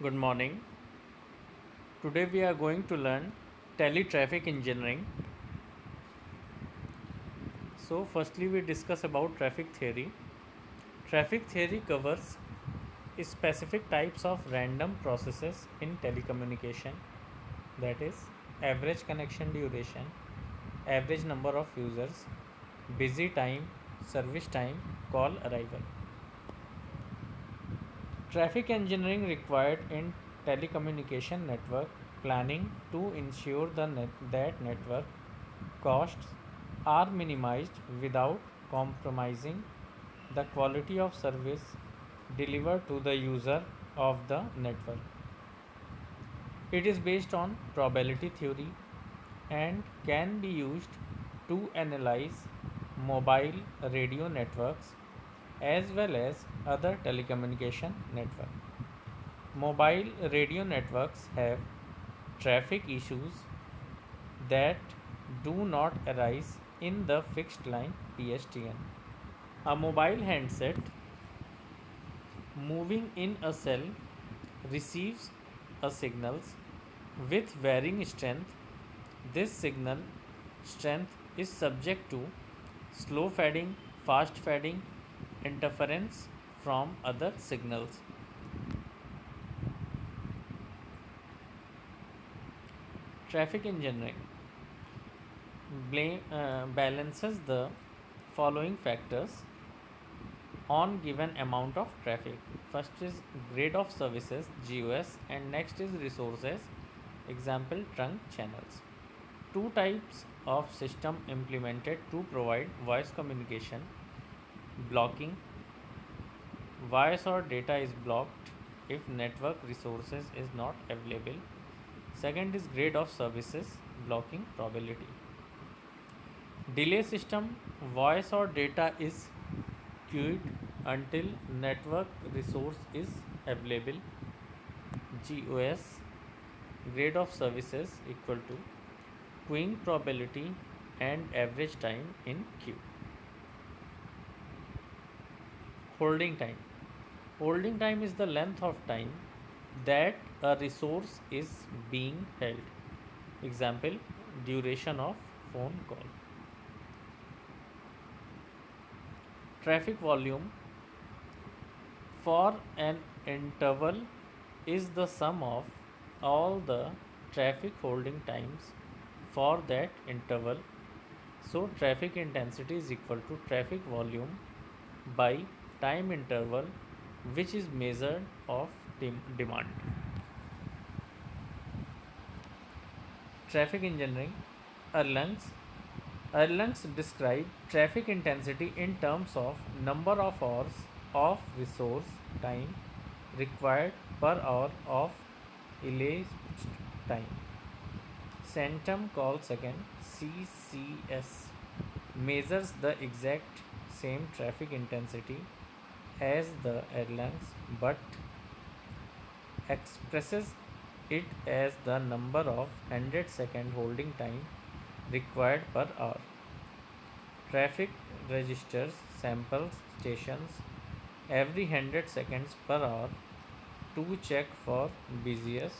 Good morning. Today we are going to learn teletraffic engineering. So firstly we discuss about traffic theory. Traffic theory covers specific types of random processes in telecommunication, that is average connection duration, average number of users, busy time, service time, call arrival. Traffic engineering required in telecommunication network planning to ensure that network costs are minimized without compromising the quality of service delivered to the user of the network. It is based on probability theory and can be used to analyze mobile radio networks as well as other telecommunication networks. Mobile radio networks have traffic issues that do not arise in the fixed line PSTN. A mobile handset moving in a cell receives a signals with varying strength. This signal strength is subject to slow fading, fast fading, interference from other signals. Traffic engineering balances the following factors on given amount of traffic. First is grade of services GOS and next is resources, example trunk channels. Two types of system implemented to provide voice communication: blocking, voice or data is blocked if network resources is not available. Second is grade of services blocking probability. Delay system, voice or data is queued until network resource is available. GOS, grade of services equal to queuing probability and average time in queue. Holding time. Holding time is the length of time that a resource is being held. Example, duration of phone call. Traffic volume for an interval is the sum of all the traffic holding times for that interval. So traffic intensity is equal to traffic volume by time interval, which is measured of demand. Traffic engineering. Erlang's Erlang's describe traffic intensity in terms of number of hours of resource time required per hour of elapsed time. Centum call second CCS measures the exact same traffic intensity as the Erlang's but expresses it as the number of 100-second holding time required per hour. Traffic registers samples stations every 100 seconds per hour to check for busiest,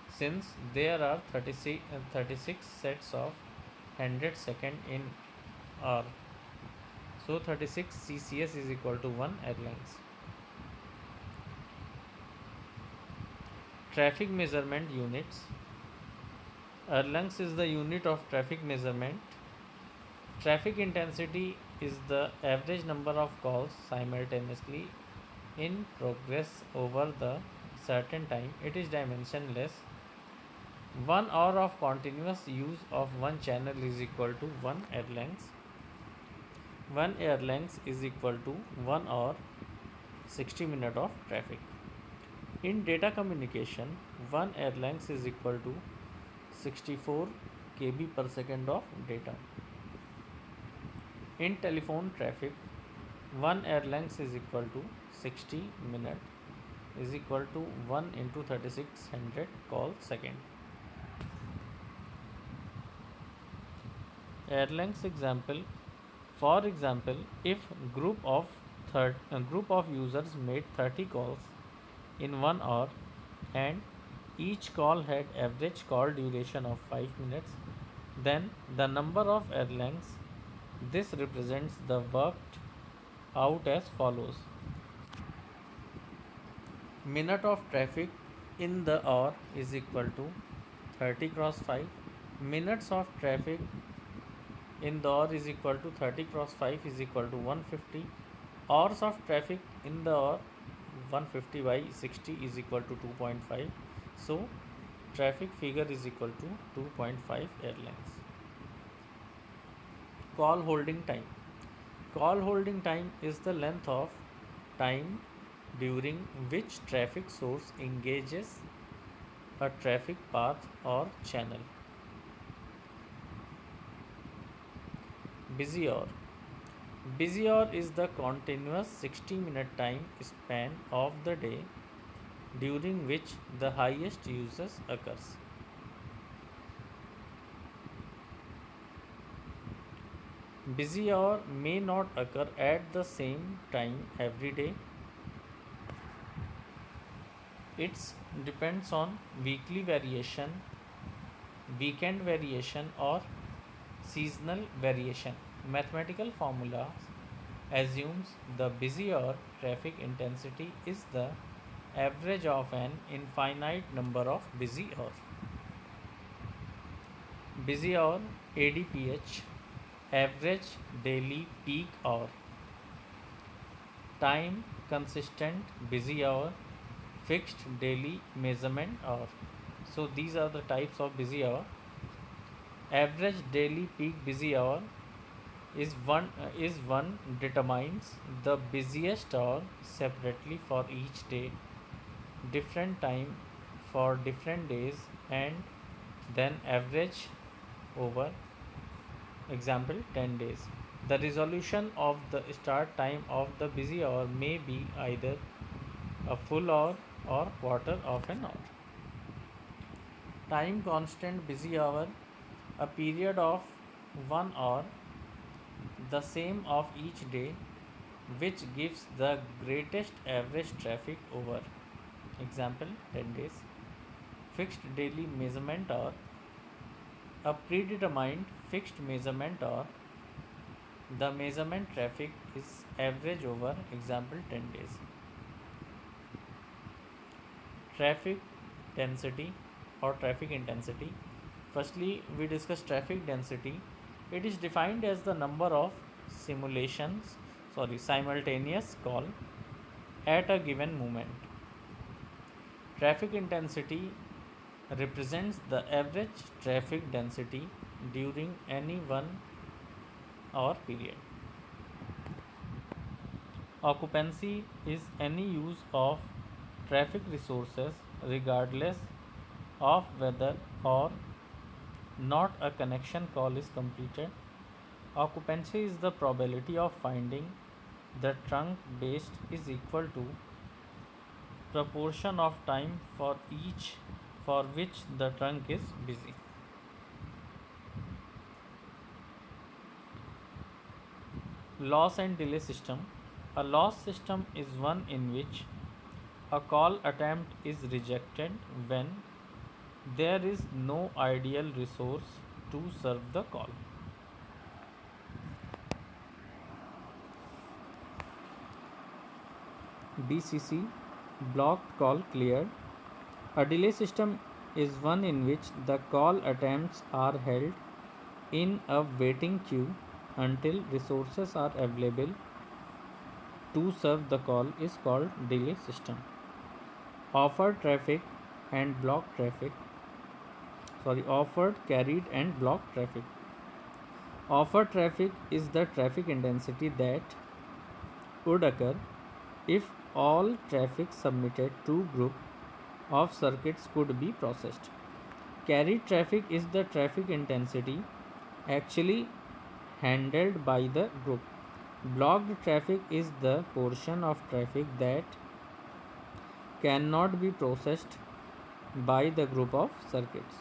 since there are 36 sets of 100 second in hour. So 36 CCS is equal to 1 Erlang's. Traffic measurement units. Erlang's is the unit of traffic measurement. Traffic intensity is the average number of calls simultaneously in progress over the certain time. It is dimensionless. 1 hour of continuous use of one channel is equal to 1 air length. 1 air length is equal to 1 hour 60 minutes of traffic. In data communication, 1 air length is equal to 64 kb per second of data. In telephone traffic, 1 air length is equal to 60 minute is equal to 1 into 3600 call second. Air length example. For example, if group of users made 30 calls in 1 hour, and each call had average call duration of 5 minutes. Then the number of air lengths. This represents the worked out as follows: minute of traffic in the hour is equal to 30 cross 5. Minutes of traffic in the hour is equal to 30 cross 5 is equal to 150. Hours of traffic in the hour 150 by 60 is equal to 2.5. So traffic figure is equal to 2.5 air lengths. Call holding time. Call holding time is the length of time during which traffic source engages a traffic path or channel. Busy hour. Busy hour is the continuous 60-minute time span of the day during which the highest usage occurs. Busy hour may not occur at the same time every day. It depends on weekly variation, weekend variation, or seasonal variation. Mathematical formula assumes the busy hour traffic intensity is the average of an infinite number of busy hours. Busy hour ADPH, average daily peak hour. Time consistent busy hour, fixed daily measurement hour. So these are the types of busy hour. Average daily peak busy hour is one determines the busiest hour separately for each day, different time for different days, and then average over example 10 days. The resolution of the start time of the busy hour may be either a full hour or quarter of an hour. Time constant busy hour, a period of 1 hour, the same of each day, which gives the greatest average traffic over example 10 days. Fixed daily measurement hour, a predetermined fixed measurement hour, the measurement traffic is average over example 10 days. Traffic density or traffic intensity. Firstly, we discuss traffic density. It is defined as the number of simultaneous call at a given moment. Traffic intensity represents the average traffic density during any 1 hour period. Occupancy is any use of traffic resources regardless of whether or not a connection call is completed. Occupancy is the probability of finding the trunk based is equal to proportion of time for each for which the trunk is busy. Loss and delay system. A loss system is one in which a call attempt is rejected when there is no ideal resource to serve the call. BCC, blocked call cleared. A delay system is one in which the call attempts are held in a waiting queue until resources are available to serve the call is called delay system. Offered traffic and blocked traffic. Offered, carried, and blocked traffic. Offered traffic is the traffic intensity that would occur if all traffic submitted to group of circuits could be processed. Carried traffic is the traffic intensity actually handled by the group. Blocked traffic is the portion of traffic that cannot be processed by the group of circuits.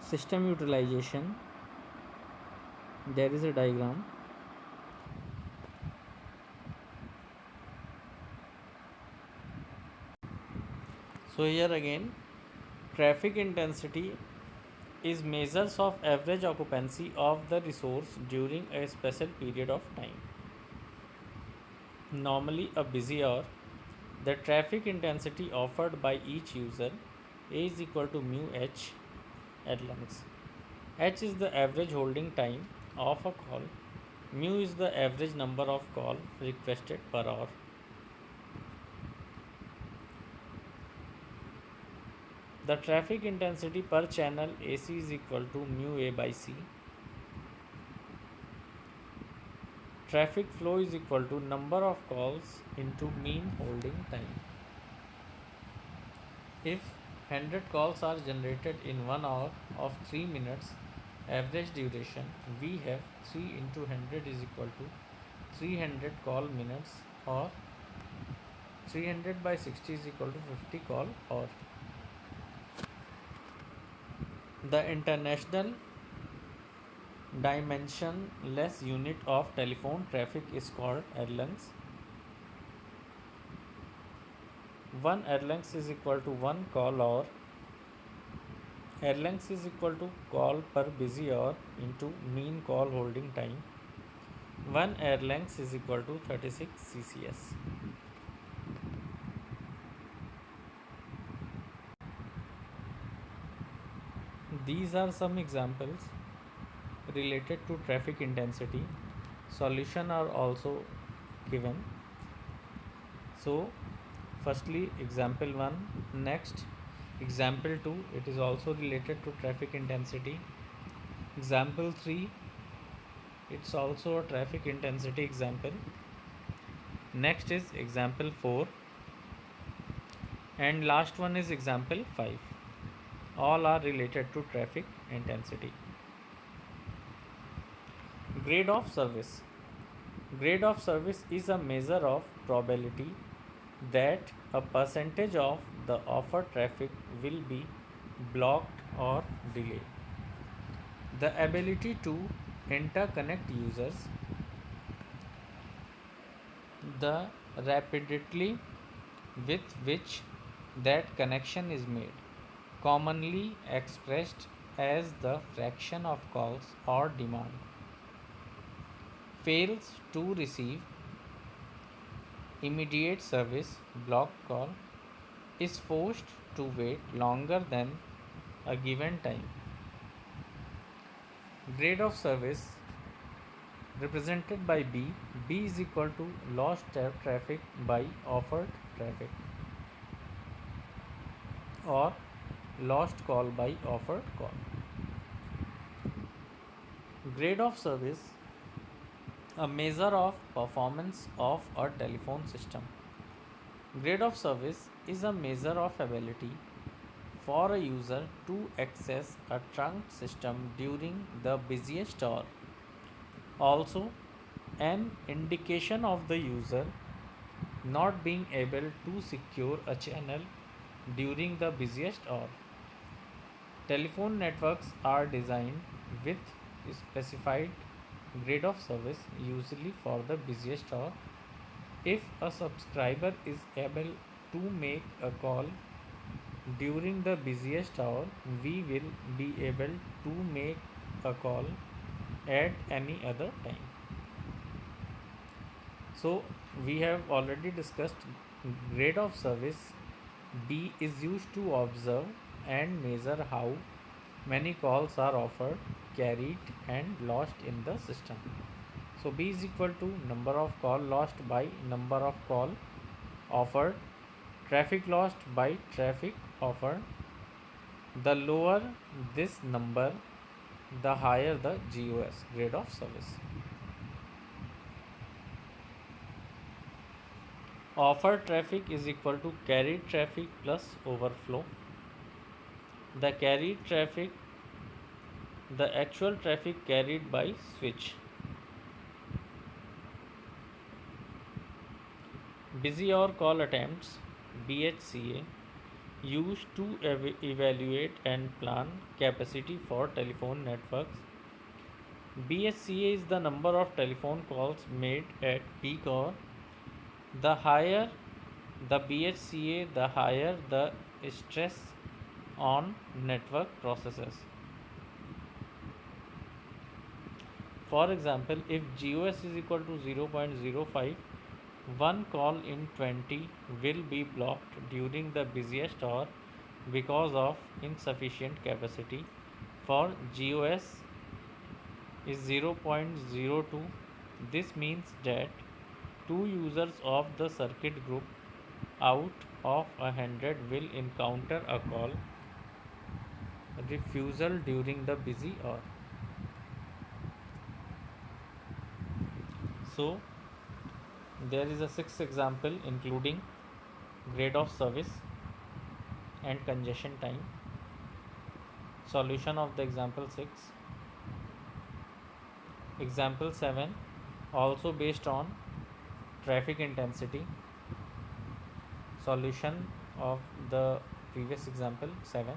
System utilization. There is a diagram. So here again, traffic intensity is measures of average occupancy of the resource during a special period of time. Normally a busy hour, the traffic intensity offered by each user A is equal to mu h at length. H is the average holding time of a call. Mu is the average number of call requested per hour. The traffic intensity per channel AC is equal to mu A by C. Traffic flow is equal to number of calls into mean holding time. If 100 calls are generated in 1 hour of 3 minutes average duration, we have 3 into 100 is equal to 300 call minutes, or 300 by 60 is equal to 50 call hour. The international dimensionless unit of telephone traffic is called airlength. 1 airlength is equal to 1 call hour. Airlength is equal to call per busy hour into mean call holding time. 1 airlength is equal to 36 CCS. These are some examples related to traffic intensity. Solution are also given. So firstly example 1, next example 2, it is also related to traffic intensity. Example 3, it's also a traffic intensity example. Next is example 4, and last one is example 5. All are related to traffic intensity. Grade of service. Grade of service is a measure of probability that a percentage of the offered traffic will be blocked or delayed. The ability to interconnect users, the rapidity with which that connection is made, commonly expressed as the fraction of calls or demand, fails to receive immediate service, blocked call, is forced to wait longer than a given time. Grade of service represented by B. B is equal to lost traffic by offered traffic, or lost call by offered call. Grade of service, a measure of performance of a telephone system. Grade of service is a measure of ability for a user to access a trunk system during the busiest hour. Also, an indication of the user not being able to secure a channel during the busiest hour. Telephone networks are designed with specified grade of service, usually for the busiest hour. If a subscriber is able to make a call during the busiest hour, we will be able to make a call at any other time. So we have already discussed grade of service. B is used to observe and measure how many calls are offered, carried and lost in the system. So B is equal to number of call lost by number of call offered, traffic lost by traffic offered. The lower this number, the higher the GOS, grade of service. Offered traffic is equal to carried traffic plus overflow. The carried traffic, the actual traffic carried by switch. Busy hour call attempts, BHCA, used to evaluate and plan capacity for telephone networks. BHCA is the number of telephone calls made at peak hour. The higher the BHCA, the higher the stress on network processes. For example, if GOS is equal to 0.05, one call in 20 will be blocked during the busiest hour because of insufficient capacity. For GOS is 0.02, this means that two users of the circuit group out of 100 will encounter a call refusal during the busy hour. So there is a sixth example including grade of service and congestion time. Solution of the example 6. Example 7 also based on traffic intensity. Solution of the previous example 7.